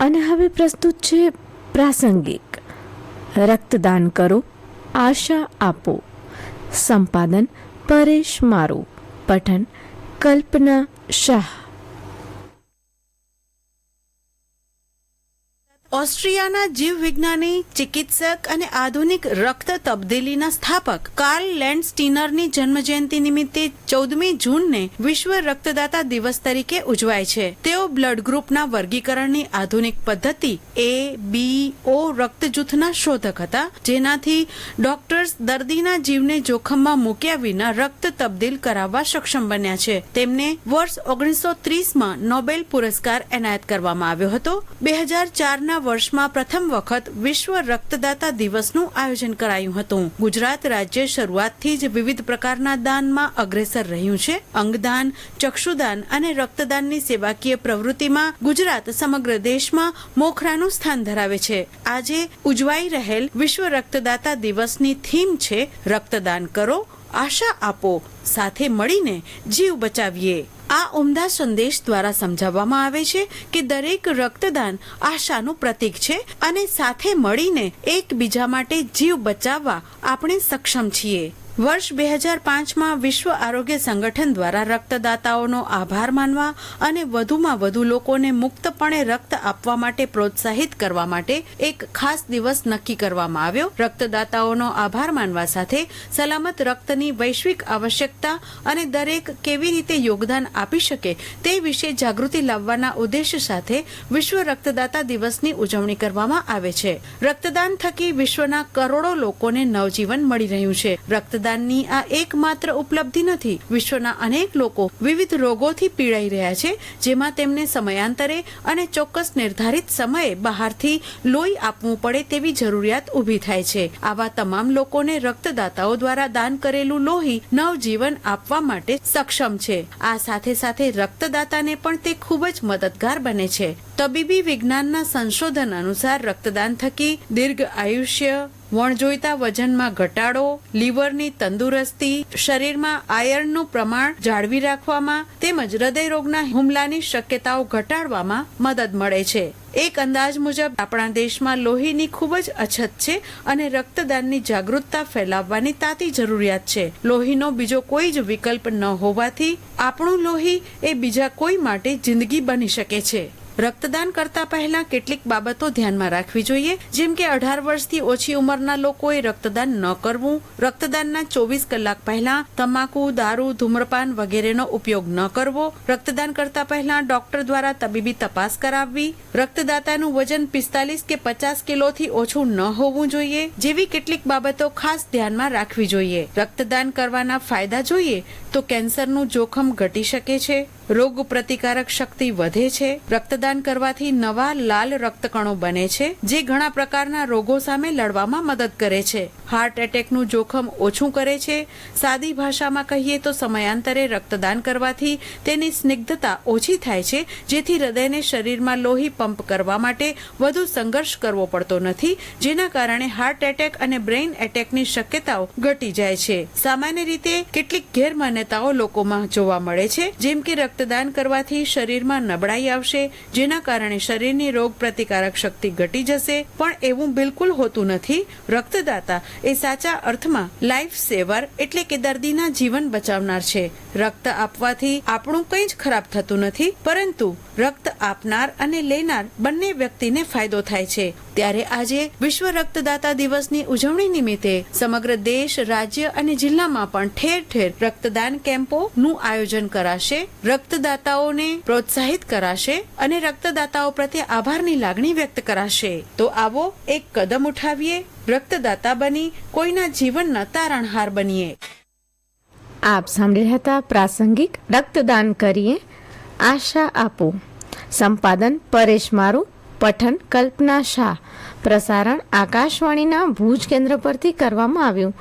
અને હવે પ્રસ્તુત છે પ્રાસંગિક રક્તદાન કરો, આશા આપો. સંપાદન પરેશ મારુ. પઠન કલ્પના શાહ. ઓસ્ટ્રિયાના જીવવિજ્ઞાની, ચિકિત્સક અને આધુનિક રક્ત તબદીલીના સ્થાપક કાર્લ લેન્ડસ્ટીનરની જન્મજયંતિ નિમિત્તે 14મી જૂનને વિશ્વ રક્તદાતા દિવસ તરીકે ઉજવાય છે. તેઓ બ્લડ ગ્રુપના વર્ગીકરણની આધુનિક પદ્ધતિ A-B-O રક્ત જૂથના શોધક હતા, જેનાથી ડોક્ટર્સ દર્દીના જીવને જોખમમાં મૂક્યા વિના રક્ત તબદીલ કરાવવા સક્ષમ બન્યા છે. તેમને વર્ષ 1930માં નોબેલ પુરસ્કાર એનાયત કરવામાં આવ્યો હતો. 2004ના વર્ષમાં પ્રથમ વખત વિશ્વ રક્તદાતા દિવસનું આયોજન કરાયું હતું. ગુજરાત રાજ્ય શરૂઆતથી જ વિવિધ પ્રકારના દાનમાં અગ્રેસર રહ્યું છે. અંગદાન, ચક્ષુદાન અને રક્તદાનની સેવાકીય પ્રવૃત્તિમાં ગુજરાત સમગ્ર દેશમાં મોખરાનું સ્થાન ધરાવે છે. આજે ઉજવાઈ રહેલ વિશ્વ રક્તદાતા દિવસની થીમ છે રક્તદાન કરો, આશા આપો, સાથે મળીને જીવ બચાવીએ. આ ઉમદા સંદેશ દ્વારા સમજાવવામાં આવે છે કે દરેક રક્તદાન આશાનું પ્રતીક છે અને સાથે મળીને એકબીજા માટે જીવ બચાવવા આપણે સક્ષમ છીએ. વર્ષ 2005માં વિશ્વ આરોગ્ય સંગઠન દ્વારા રક્તદાતાઓનો આભાર માનવા અને વધુમાં વધુ લોકોને મુક્તપણે રક્ત આપવા માટે પ્રોત્સાહિત કરવા માટે એક ખાસ દિવસ નક્કી કરવામાં આવ્યો. રક્તદાતાઓનો આભાર માનવા સાથે સલામત રક્તની વૈશ્વિક આવશ્યકતા અને દરેક કેવી રીતે યોગદાન આપી શકે તે વિશે જાગૃતિ લાવવાના ઉદ્દેશ્ય સાથે વિશ્વ રક્તદાતા દિવસની ઉજવણી કરવામાં આવે છે. રક્તદાન થકી વિશ્વના કરોડો લોકોને નવજીવન મળી રહ્યું છે. રક્તદાનની આ એકમાત્ર ઉપલબ્ધિ નથી. વિશ્વના અનેક લોકો વિવિધ રોગોથી પીડાઈ રહ્યા છે, જેમાં તેમને સમયાંતરે અને ચોક્કસ નિર્ધારિત સમયે બહારથી લોહી આપવું પડે તેવી જરૂરિયાત ઊભી થાય છે. આવા તમામ લોકોને રક્તદાતાઓ દ્વારા દાન કરેલું લોહી નવજીવન આપવા માટે સક્ષમ છે. આ સાથે સાથે રક્તદાતાને પણ તે ખૂબ જ મદદગાર બને છે. તબીબી વિજ્ઞાનના સંશોધન અનુસાર રક્તદાન થકી દીર્ઘ આયુષ્ય, વણજોઈતા વજનમાં ઘટાડો, લીવરની તંદુરસ્તી, શરીરમાં આયર્નનું પ્રમાણ જાળવી રાખવામાં તેમજ હૃદયરોગના હુમલાની શક્યતાઓ ઘટાડવામાં મદદ મળે છે. એક અંદાજ મુજબ આપણા દેશમાં લોહીની ખૂબ જ અછત છે અને રક્તદાનની જાગૃતતા ફેલાવવાની તાતી જરૂરિયાત છે. લોહીનો બીજો કોઈ જ વિકલ્પ ન હોવાથી આપણું લોહી એ બીજા કોઈ માટે જિંદગી બની શકે છે. રક્તદાન કરતા પહેલા કેટલીક બાબતો ધ્યાનમાં રાખવી જોઈએ, જેમ કે 18 વર્ષથી ઓછી ઉંમરના લોકોએ રક્તદાન ન કરવું, રક્તદાનના 24 કલાક પહેલા તમાકુ, દારૂ, ધૂમ્રપાન વગેરેનો ઉપયોગ ન કરવો, રક્તદાન કરતા પહેલા ડોક્ટર દ્વારા તબીબી તપાસ કરાવવી, રક્તદાતાનું વજન 45 કે 50 કિલોથી ઓછું ન હોવું જોઈએ જેવી કેટલીક બાબતો ખાસ ધ્યાનમાં રાખવી જોઈએ. રક્તદાન કરવાના ફાયદા જોઈએ તો કેન્સરનું જોખમ ઘટી શકે છે, રોગ પ્રતિકારક શક્તિ વધે છે, રક્તદાન કરવાથી નવા લાલ રક્તકણો બને છે જે ઘણા પ્રકારના રોગો સામે લડવામાં મદદ કરે છે, હાર્ટ એટેકનું જોખમ ઓછું કરે છે. સાદી ભાષામાં કહીએ તો સમયાંતરે રક્તદાન કરવાથી તેની સ્નિગ્ધતા ઓછી થાય છે, જેથી હૃદયને શરીરમાં લોહી પંપ કરવા માટે વધુ સંઘર્ષ કરવો પડતો નથી, જેના કારણે હાર્ટ એટેક અને બ્રેઇન એટેકની શક્યતાઓ ઘટી જાય છે. સામાન્ય રીતે કેટલીક ગેરમાન્યતાઓ લોકોમાં જોવા મળે છે, જેમ કે રક્તદાન કરવાથી શરીરમાં નબળાઈ આવશે, જેના કારણે શરીરની રોગ પ્રતિકારક શક્તિ ઘટી જશે, પણ એવું બિલકુલ હોતું નથી. રક્તદાતા એ સાચા અર્થમાં લાઈફ સેવર એટલે કે દર્દીના જીવન બચાવનાર છે. રક્ત આપવાથી આપણું કંઈ જ ખરાબ થતું નથી, પરંતુ રક્ત આપનાર અને લેનાર બંને વ્યક્તિને ફાયદો થાય છે. ત્યારે આજે વિશ્વ રક્તદાતા દિવસની ઉજવણી નિમિત્તે સમગ્ર દેશ, રાજ્ય અને જિલ્લામાં પણ ઠેર ઠેર રક્તદાન કેમ્પોનું આયોજન કરાશે, રક્તદાતાઓને પ્રોત્સાહિત કરાશે અને રક્તદાતાઓ પ્રત્યે આભારની લાગણી વ્યક્ત કરાશે. તો આવો એક કદમ ઉઠાવીએ, રક્તદાતા બની કોઈના જીવનના તારણહાર બનીએ. આપ સાંભળી રહ્યા હતા પ્રાસંગિક રક્તદાન કરીએ, આશા આપો. સંપાદન પરેશ મારુ. પઠન કલ્પના શાહ. પ્રસારણ આકાશવાણીના ભુજ કેન્દ્ર પરથી કરવામાં આવ્યું.